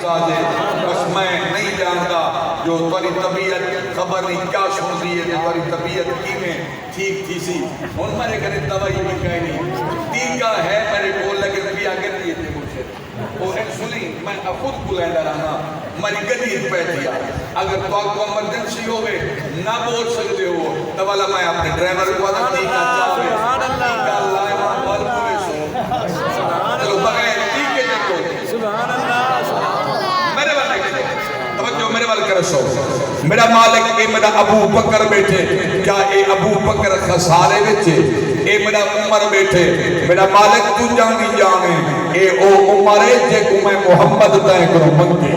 ساجے بس میں نہیں جانتا جو تاری طبیعت خبر نہیں کیا سن دی ہے جو تاری طبیعت کی میں ٹھیک تھی سی ان میرے گھر دوائی بھی کہیں نہیں ٹیکہ ہے میرے بول لگے بھی آگے دیئے تھے مجھے اور سنی میں خود کو لیندہ رہا میری گلی پہ دیا اگر تو آپ کو ایمرجنسی ہوئے نہ بول سکتے ہو تو والا میں اپنے ڈرائیور کو آدھا ٹیکہ چاہوے ٹیکہ لائے مال پولیس ہو چلو بغیر ٹیکے جب میرے والے کے توجہ میرے والے کر سو میرا مالک اے میرا ابو بکر بیٹھے کیا اے ابو بکر خسارے بیٹھے اے میرا عمر بیٹھے میرا مالک تو جانگی جانے اے او عمرے جے کو میں محمد دائیں کروں منگے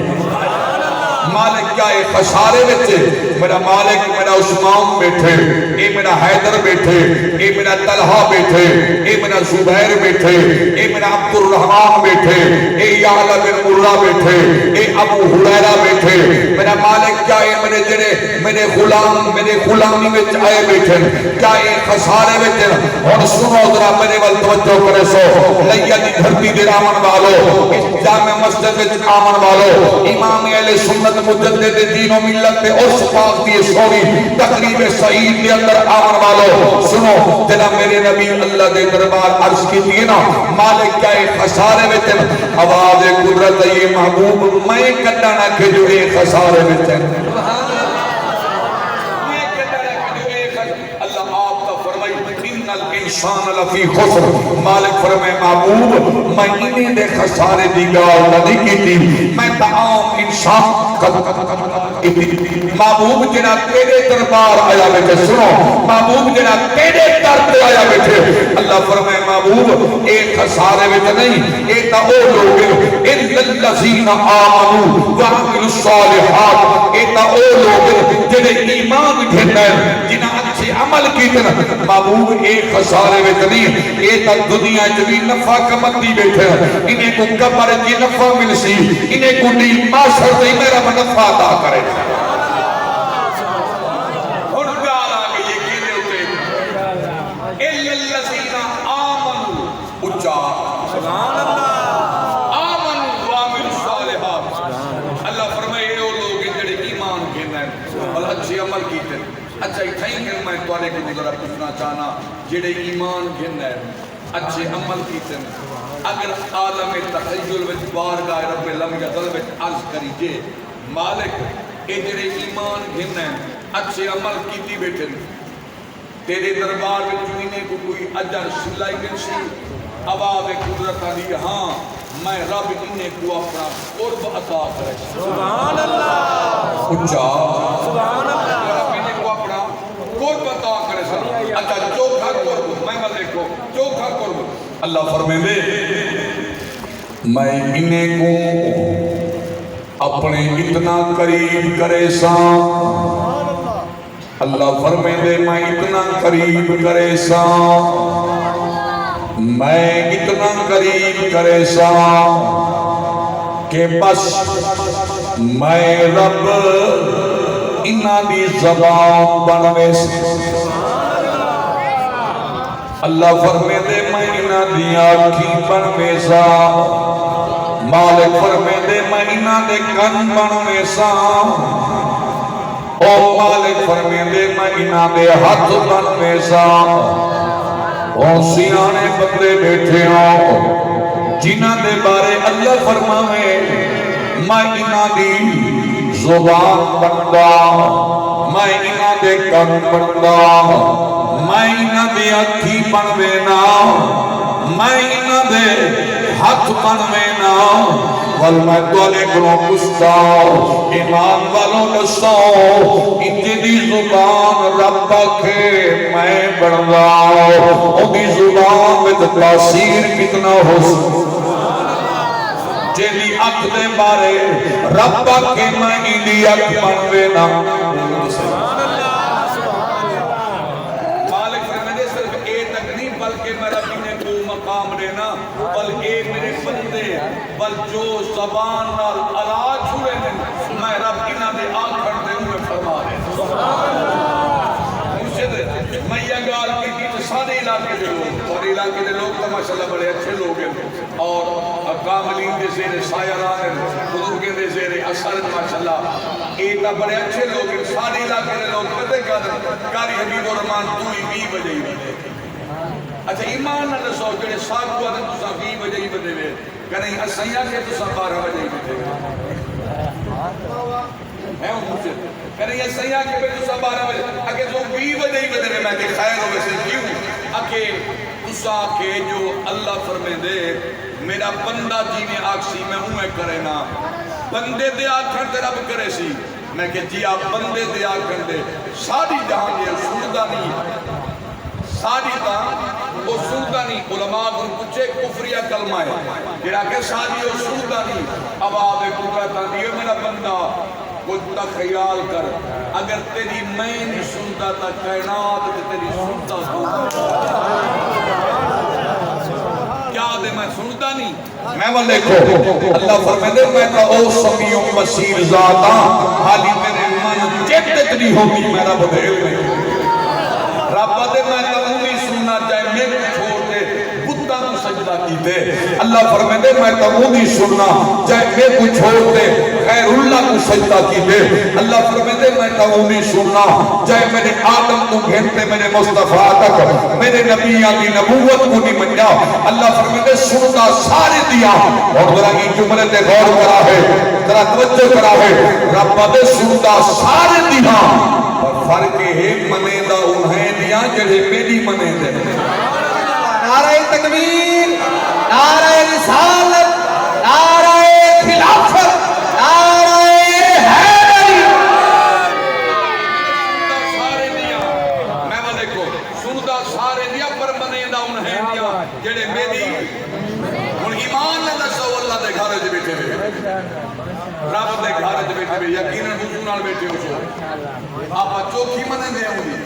مالک کیا اے خسارے بیٹھے میرا مالک میرا عثمان بیٹھے اے میرا حیدر بیٹھے اے میرا طلحہ بیٹھے اے میرا زبیر بیٹھے اے میرا عبد الرحمن بیٹھے اے یعلا بن مرہ بیٹھے اے ابو حریرہ بیٹھے میرا مالک کیا اے میرے غلامی میں آئے بیٹھے کیا اے خسارے بیٹھے اور سنو ذرا میرے وال توجہ کرے سو لیا دی دھرتی دے آمن والو اس جامع مسجد میں آمن والو امام اہل سنت مجدد دین و ملت پہ اس پاک دی سوری تقریب سعید دے اندر آمن والو سنو جنا میرے نبی اللہ دے دربار عرض کی دینا مالک کیا ایک خسارے میں تن آواز قدرت یہ محبوب میں کٹا نہ کہ جو ایک خسارے میں تن انسان لفی خسر مالک فرمائے محبوب میں انہیں دے خسارے دی گاؤں نہیں کی تھی میں تعام انسان محبوب جنہ تیرے دربار آیا بیٹھے سنو محبوب جنہ تیرے درد آیا بیٹھے اللہ فرمائے محبوب ایک خسارے بیٹھے نہیں ایک تا او لوگ اِلَّا الَّذِينَ آمَنُوا وَعَمِلُوا الصَّالِحَاتِ ایک تا او لوگ جنہیں ایمان گھننے جنہ اچھے عمل کی طرح محبوب ایک خسارے میں نہیں ایک دنیا جبی نفع کمتی بیٹھے انہیں کو قبر کی نفع مل سی انہیں کو نہیں معاشر سے میرا منفع عطا کرے اور پیار آگے یہ کہنے ہوتے اِلَّا الَّذِينَ آمَنُوا اچھا سبحان اللہ آمَنُوا وَعَمِلُوا الصَّالِحَاتِ اللہ فرمائے اے وہ لوگ جڑے ایمان کہنا ہے اور اچھے عمل کیتے ہیں اچھا اتھائی کہ میں توارے کو گزرہ پوچھنا چاہنا جڑے ایمان گھن ہے اچھے عمل کیتے ہیں اگر عالم تخیل وچ بارگاہ رب لم یزل وچ عرض کری جے مالک اے جڑے ایمان گھن ہے اچھے عمل کیتی بیٹھے تیرے دربار میں چوینے کو کوئی اجر سلائی مل سی آواز قدرت دی ہاں میں رب انہیں کو اپنا قرب عطا کرے سبحان اللہ اچھا سبحان اللہ رب انہیں کو اپنا قرب عطا کرے سبحان اچھا چوکھا قرب میں ملے کو چوکھا قرب اللہ فرمے دے میں انہیں کو اپنے اتنا قریب کرے سا اللہ فرمے دے میں اتنا قریب کرے سا میں اتنا قریب کرے سا کہ بس میں رب انہاں دی زبان بنوے سے اللہ فرمے دے میں انہاں دی آنکھی بنوے سا مالک فرمے دے میں انہاں دے کن بنوے سا او مالک فرمے دے میں انہاں دے ہاتھ بنوے سا اور سیانے بندے بیٹھے ہوں جنہاں دے بارے اللہ فرمائے میں انہاں دی زبان بندہ میں انہاں دے کن بندہ میں انہاں دے اکھی بنوینا میں انہاں دے ہاتھ بنوینا وال میں دوالے گنوں کستا ایمان والوں نستا انجی دی زبان رب کے میں بڑھا ان دی زبان میں تاثیر کتنا ہو جیلی اکھ دے بارے رب کے میں انہی اکھ بنوینا مالک فرمائے صرف اے تک نہیں بلکہ میں رب نے کو مقام دینا بل اے میرے بندے بل جو زبان نال علا چھوڑے دیں میں رب انہاں دے آکھڑ دے ہوئے فرما دے مرشد میں یہ گال کی سارے علاقے دے لوگ اور علاقے دے لوگ تو ماشاءاللہ بڑے اچھے لوگ ہیں اور کاملین دے زیر سایران ہیں بزرگیں دے اثر ماشاءاللہ ایک بڑے اچھے لوگ ہیں سارے علاقے کے لوگ کہتے کاری حبیب الرحمان تو ہی 20 بجے ہی بجے اچھا ایمان نہ دسو جڑے ساتھ کو آدھے تسا 20 بجے ہی بجے ہوئے کہیں اسیاں کے تسا 12 بجے ہی بجے ہے وہ مجھے کہیں اسیاں کے تسا 12 بجے اگر تو 20 بجے ہی بجے میں کہ خیر ہو ویسے کیوں اکے تسا کہ جو اللہ فرمے دے میرا بندہ جی نے آکسی میں ہوں میں کرے نا بندے دے آکھن تے رب کرے سی میں کہ جی آپ بندے دے آکھن دے ساری جہاں دے سندا نہیں ساری جہاں وہ سندا نہیں علماء کو پوچھے کفریہ کلمہ ہے جڑا کہ ساری وہ سندا نہیں اب آپ قدرت دیو میرا بندہ کچھ تا خیال کر اگر تیری میں نہیں سنتا تا کائنات تیری سنتا کیا دے میں سنتا نہیں میں وہ دیکھو اللہ فرمائے میں تا او سمیوں مسیر ذاتا حالی میرے من چیت تری ہوگی میرا بدھیل میں رب دے میں تا انہی سننا چاہے میں چھوڑ دے بتا کو سجدہ کی دے اللہ فرمائے میں تا انہی سننا چاہے میں کو چھوڑ دے خیر اللہ کو سجدہ کی دے اللہ فرمائے میں تا انہی سننا چاہے میرے آدم کو گھنٹے میرے مصطفیٰ تک میرے نبیان کی نبوت کو نہیں منجا اللہ فرمائے سنتا سارے دیا اور ذرا کی جملے تے غور کرا ہے ذرا توجہ کرا ہے رب دے سنتا سارے دیا اور فرق ہے منے دا انہیں دیا جڑے میری منے دے نعرہ تکبیر نعرہ رسالت نعرہ خلافت نعرہ حیدری سارے دیا میں وہ دیکھو سنتا سارے دیا پر منے دا انہیں دیا جڑے میری ان ایمان نہ دسو اللہ دے گھر جو بیٹھے ہوئے رب دے گھر جو بیٹھے ہوئے یقیناً حضور نال بیٹھے ہو آپ چوکھی منے دے ہوں گی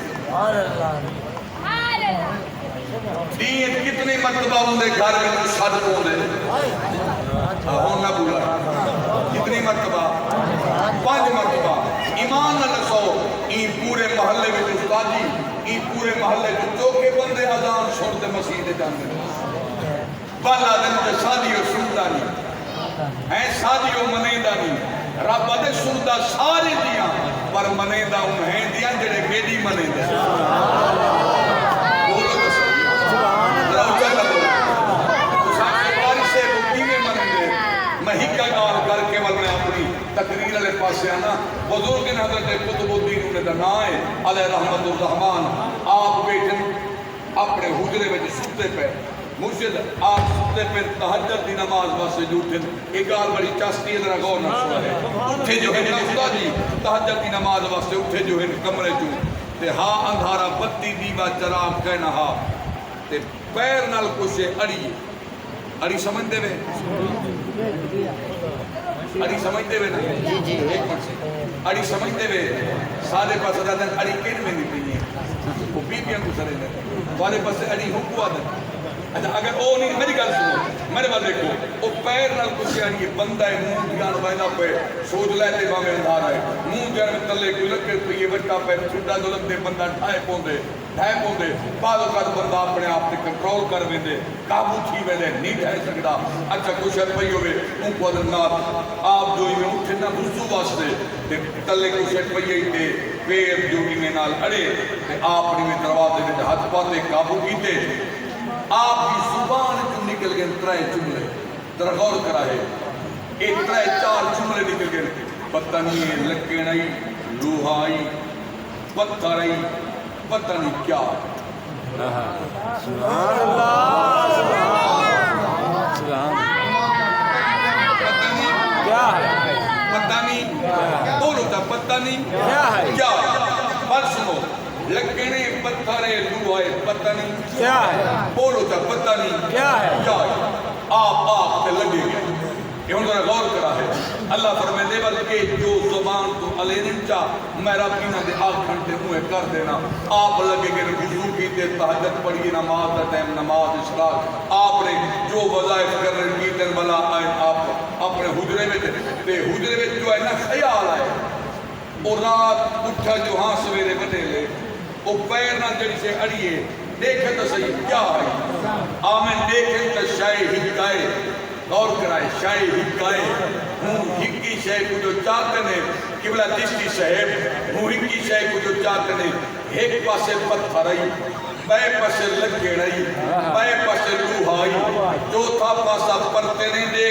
دین کتنی مرتبہ ہوں دے گھر میں جو ساتھ ہوں دے ہوں نہ بولا کتنی مرتبہ 5 مرتبہ ایمان نہ لسو این پورے محلے میں جو استادی این پورے محلے جو چوکے بندے اذان سنتے مسیح دے جاندے بالا دن جو شادی ہو سنتا نہیں اے شادی ہو منیدہ نہیں رب دے سنتا سارے دیا پر منیدہ انہیں دیا جڑے میری منیدہ بولو تو سب میں ہکا گال کر کے میں اپنی تقریر علیہ پاسے آنا بزرگ حضرت قطب الدین انہیں دنائے علیہ رحمت الرحمن آپ بیٹھن اپنے حجرے میں سکتے پہ مرشد آپ سکتے پہ تہجد دی نماز واسے جو اٹھن ایک گال بڑی چاستی ہے ذرا غور نہ سوا ہے اٹھے جو ہے نفتا جی تہجد دی نماز واسے اٹھے جو ہے کمرے جو تے ہاں اندھارا بتی دیوا چراغ کہنا ہاں تے پیر نال کچھے اڑی سمجھ دے وے اڑی سمجھ دے وے نا ایک منٹ سے اڑی سمجھ دے وے سارے پاس جاتے ہیں اڑی کین میں نہیں پہنی ہے وہ بیبیاں کو سرے لے والے پاس سے اڑی ہوں کو آدھے اچھا اگر او نہیں میری گل سنو میرے بات دیکھو او پیر نال کچھ اڑی بندہ ہے منہ دیان وائدہ پہ سوچ لے تے باہمیں اندھارا ہے منہ دیان میں تلے کوئی لکر پہ یہ وٹا پہ چھوٹا دولت دے بندہ ڈھائے پوندے بعض اوقات بندہ اپنے آپ نے کنٹرول کر ویندے قابو تھی ویندے نہیں ڈھائے سکتا اچھا کچھ ہے پئی ہوئے ان کو ادرنات آپ جو ہی اٹھے نہ وضو واسطے تلے کچھ ہے پئی تے پیر جو ہی میں نال اڑے تے آپ نے دروازے میں ہاتھ پاتے قابو کیتے آپ کی زبان جو نکل گئے ترائے جملے ذرا غور کرا ہے ایک ترائے 4 جملے نکل گئے پتنی لکڑی لوہائی پتھرائی پتہ نہیں کیا سبحان اللہ پتہ نہیں بولو تا پتہ نہیں کیا بات سنو لکڑی پتھرے لوہائے پتہ نہیں کیا ہے بولو تا پتہ نہیں کیا ہے آپ تے لگے گئے یہ انہوں نے غور کرا ہے اللہ فرمائے دے بلکہ جو زبان تو علی نمچا میرا پینا دے آگ گھنٹے ہوئے کر دینا آپ لگے گئے وضو کیتے تہجد پڑھی نماز دا ٹائم نماز اشراق آپ نے جو وظائف کر رہے کیتے بلا آئے آپ اپنے حجرے میں تے حجرے میں جو ہے نا خیال آئے اور رات اٹھا جو ہاں سویرے بنے لے وہ پیر نہ جڑی سے اڑیے دیکھے تو صحیح کیا ہے آمین دیکھے تو شاہ ہی گائے غور کرائے شاہی ہکائے ہوں ہکی شے کو جو چاہتے نے قبلہ چشتی صاحب ہوں ہکی شے کو جو چاہتے نے ایک پاسے پتھر آئی بے پاسے لگے رہی بے پاسے لوہائی چوتھا پاسا پرتے نے دے